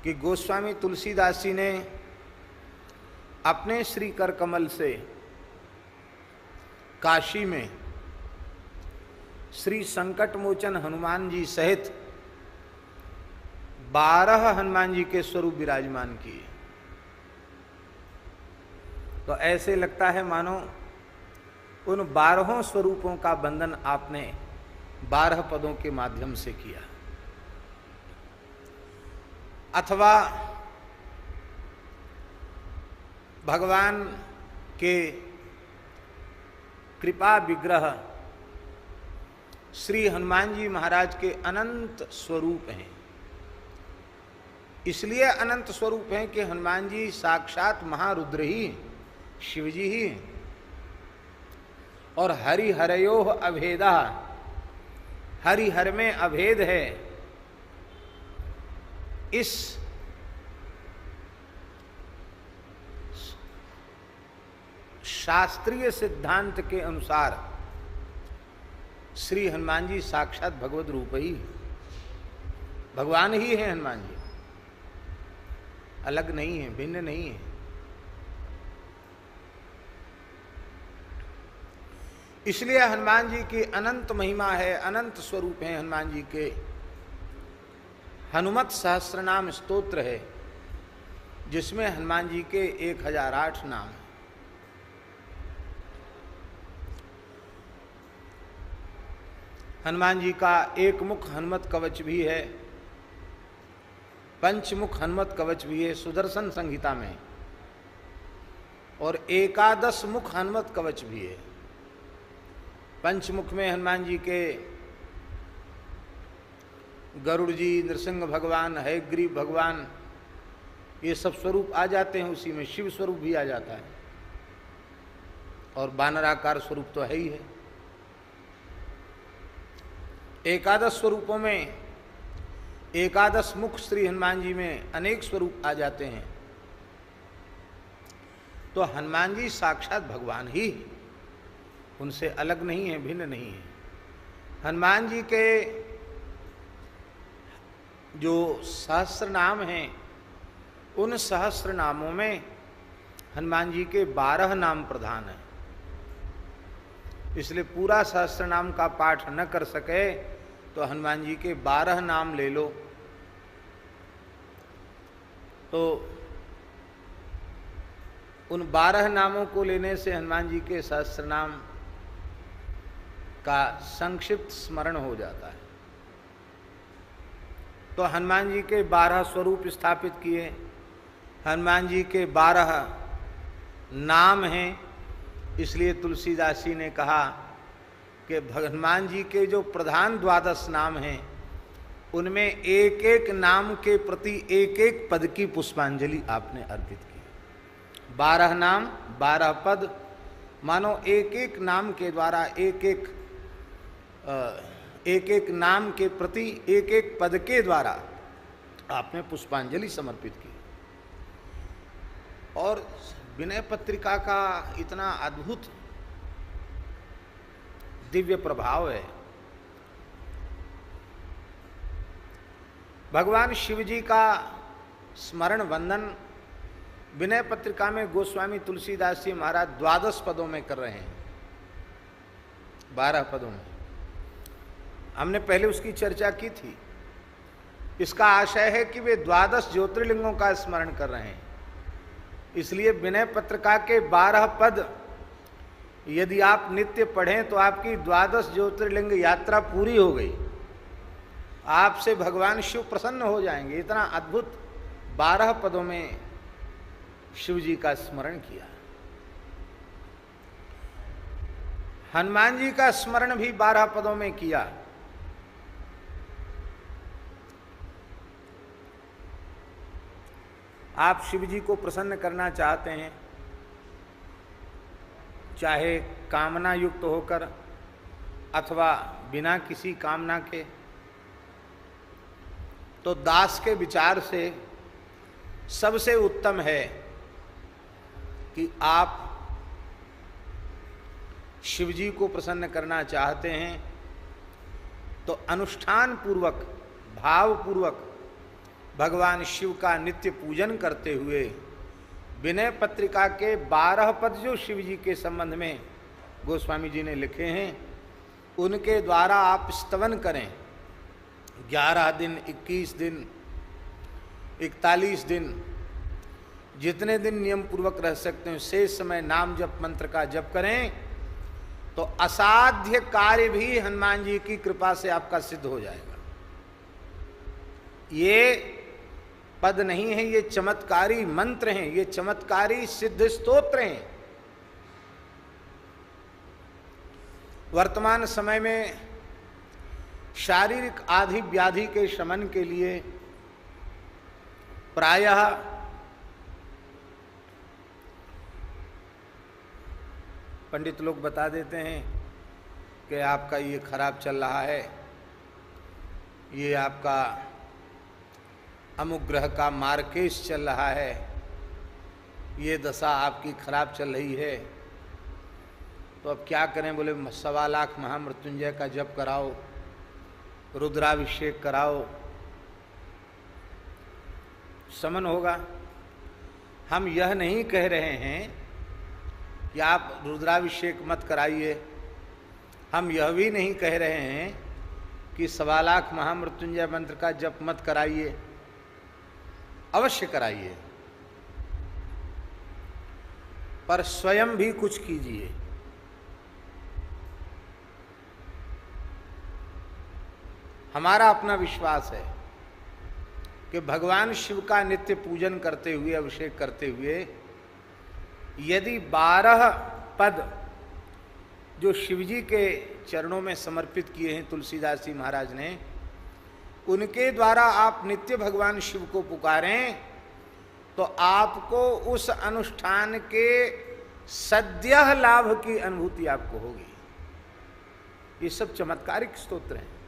कि गोस्वामी तुलसीदास जी ने अपने श्री कर कमल से काशी में श्री संकट मोचन हनुमान जी सहित 12 हनुमान जी के स्वरूप विराजमान किए। तो ऐसे लगता है मानो उन 12 स्वरूपों का बंधन आपने 12 पदों के माध्यम से किया। अथवा भगवान के कृपा विग्रह श्री हनुमान जी महाराज के अनंत स्वरूप हैं। इसलिए अनंत स्वरूप हैं कि हनुमान जी साक्षात महारुद्र ही, शिव जी ही, और हरिहरयोः अभेदा, हरिहर में अभेद है। इस शास्त्रीय सिद्धांत के अनुसार श्री हनुमान जी साक्षात भगवत रूप ही, भगवान ही है। हनुमान जी अलग नहीं है, भिन्न नहीं है। इसलिए हनुमान जी की अनंत महिमा है, अनंत स्वरूप है हनुमान जी के। हनुमत सहस्रनाम स्तोत्र है जिसमें हनुमान जी के 1008 नाम हैं। हनुमान जी का एक मुख हनुमत कवच भी है, पंचमुख हनुमत कवच भी है सुदर्शन संहिता में, और 11 मुख हनुमत कवच भी है। पंचमुख में हनुमान जी के गरुड़ जी, नृसिंह भगवान, हयग्रीव भगवान, ये सब स्वरूप आ जाते हैं। उसी में शिव स्वरूप भी आ जाता है, और बानराकार स्वरूप तो है ही है। 11 स्वरूपों में 11 मुख श्री हनुमान जी में अनेक स्वरूप आ जाते हैं। तो हनुमान जी साक्षात भगवान ही, उनसे अलग नहीं है, भिन्न नहीं है। हनुमान जी के जो सहस्र नाम हैं, उन सहस्र नामों में हनुमान जी के 12 नाम प्रधान हैं। इसलिए पूरा सहस्र नाम का पाठ न कर सके तो हनुमान जी के 12 नाम ले लो। तो उन 12 नामों को लेने से हनुमान जी के सहस्र नाम का संक्षिप्त स्मरण हो जाता है। तो हनुमान जी के 12 स्वरूप स्थापित किए, हनुमान जी के 12 नाम हैं। इसलिए तुलसीदास जी ने कहा कि हनुमान जी के जो प्रधान 12 नाम हैं, उनमें एक एक नाम के प्रति एक एक पद की पुष्पांजलि आपने अर्पित की। 12 नाम 12 पद, मानो एक एक नाम के द्वारा एक एक नाम के प्रति एक एक पद के द्वारा आपने पुष्पांजलि समर्पित की। और विनय पत्रिका का इतना अद्भुत दिव्य प्रभाव है। भगवान शिव जी का स्मरण वंदन विनय पत्रिका में गोस्वामी तुलसीदास जी महाराज 12 पदों में कर रहे हैं, 12 पदों में। हमने पहले उसकी चर्चा की थी। इसका आशय है कि वे 12 ज्योतिर्लिंगों का स्मरण कर रहे हैं। इसलिए विनय पत्रिका के 12 पद यदि आप नित्य पढ़ें तो आपकी 12 ज्योतिर्लिंग यात्रा पूरी हो गई। आपसे भगवान शिव प्रसन्न हो जाएंगे। इतना अद्भुत 12 पदों में शिव जी का स्मरण किया। हनुमान जी का स्मरण भी 12 पदों में किया। आप शिव जी को प्रसन्न करना चाहते हैं, चाहे कामना युक्त होकर अथवा बिना किसी कामना के, तो दास के विचार से सबसे उत्तम है कि आप शिव जी को प्रसन्न करना चाहते हैं तो अनुष्ठान पूर्वक, भाव पूर्वक भगवान शिव का नित्य पूजन करते हुए विनय पत्रिका के 12 पद जो शिव जी के संबंध में गोस्वामी जी ने लिखे हैं, उनके द्वारा आप स्तवन करें। 11 दिन, 21 दिन, 41 दिन, जितने दिन नियम पूर्वक रह सकते हैं शेष समय नाम जप मंत्र का जप करें, तो असाध्य कार्य भी हनुमान जी की कृपा से आपका सिद्ध हो जाएगा। ये पद नहीं है, ये चमत्कारी मंत्र हैं, ये चमत्कारी सिद्ध स्तोत्र हैं। वर्तमान समय में शारीरिक आदि व्याधि के शमन के लिए प्रायः पंडित लोग बता देते हैं कि आपका ये खराब चल रहा है, ये आपका अमुक ग्रह का मार्केश चल रहा है, ये दशा आपकी खराब चल रही है, तो अब क्या करें? बोले 1.25 लाख महामृत्युंजय का जप कराओ, रुद्राभिषेक कराओ, शमन होगा। हम यह नहीं कह रहे हैं कि आप रुद्राभिषेक मत कराइए, हम यह भी नहीं कह रहे हैं कि 1.25 लाख महामृत्युंजय मंत्र का जप मत कराइए, अवश्य कराइए, पर स्वयं भी कुछ कीजिए। हमारा अपना विश्वास है कि भगवान शिव का नित्य पूजन करते हुए, अभिषेक करते हुए, यदि 12 पद जो शिवजी के चरणों में समर्पित किए हैं तुलसीदास जी महाराज ने, उनके द्वारा आप नित्य भगवान शिव को पुकारें, तो आपको उस अनुष्ठान के सद्यः लाभ की अनुभूति आपको होगी। ये सब चमत्कारिक स्तोत्र हैं।